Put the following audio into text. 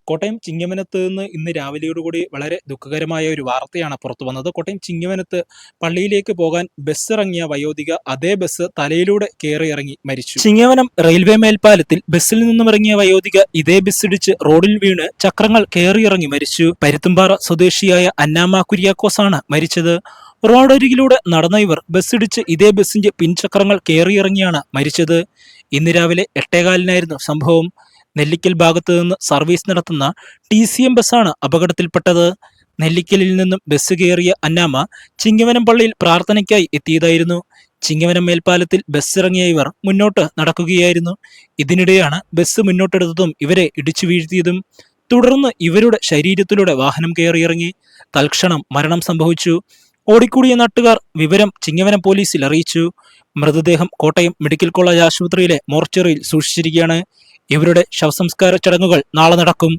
കോട്ടയം ചിങ്ങവനത്ത് നിന്ന് ഇന്ന് രാവിലെയോടുകൂടി വളരെ ദുഃഖകരമായ ഒരു വാർത്തയാണ് പുറത്തു വന്നത്. കോട്ടയം ചിങ്ങവനത്ത് പള്ളിയിലേക്ക് പോകാൻ ബസ് ഇറങ്ങിയ വയോധിക അതേ ബസ് തലയിലൂടെ കയറി ഇറങ്ങി മരിച്ചു. ചിങ്ങവനം റെയിൽവേ മേൽപ്പാലത്തിൽ ബസ്സിൽ നിന്നും ഇറങ്ങിയ വയോധിക ഇതേ ബസ് ഇടിച്ച് റോഡിൽ വീണ് ചക്രങ്ങൾ കയറിയിറങ്ങി മരിച്ചു. പരുത്തുംപാറ സ്വദേശിയായ അന്നാമ കുര്യാക്കോസ് ആണ് മരിച്ചത്. റോഡരികിലൂടെ നടന്ന ഇവർ ബസ്സിടിച്ച് ഇതേ ബസിന്റെ പിൻചക്രങ്ങൾ കയറിയിറങ്ങിയാണ് മരിച്ചത്. ഇന്ന് രാവിലെ 8:15 സംഭവം. നെല്ലിക്കൽ ഭാഗത്തു നിന്ന് സർവീസ് നടത്തുന്ന TCM ബസ്സാണ് അപകടത്തിൽപ്പെട്ടത്. നെല്ലിക്കലിൽ നിന്നും ബസ് കയറിയ അന്നാമ ചിങ്ങവനം പള്ളിയിൽ പ്രാർത്ഥനയ്ക്കായി എത്തിയതായിരുന്നു. ചിങ്ങവനം മേൽപ്പാലത്തിൽ ബസ് ഇറങ്ങിയ ഇവർ മുന്നോട്ട് നടക്കുകയായിരുന്നു. ഇതിനിടെയാണ് ബസ് മുന്നോട്ടെടുത്തതും ഇവരെ ഇടിച്ചു വീഴ്ത്തിയതും. തുടർന്ന് ഇവരുടെ ശരീരത്തിലൂടെ വാഹനം കയറിയിറങ്ങി. തൽക്ഷണം മരണം സംഭവിച്ചു. ഓടിക്കൂടിയ നാട്ടുകാർ വിവരം ചിങ്ങവനം പോലീസിൽ അറിയിച്ചു. മൃതദേഹം കോട്ടയം മെഡിക്കൽ കോളേജ് ആശുപത്രിയിലെ മോർച്ചറിയിൽ സൂക്ഷിച്ചിരിക്കുകയാണ്. ഇവരുടെ ശവസംസ്കാര ചടങ്ങുകൾ നാളെ നടക്കും.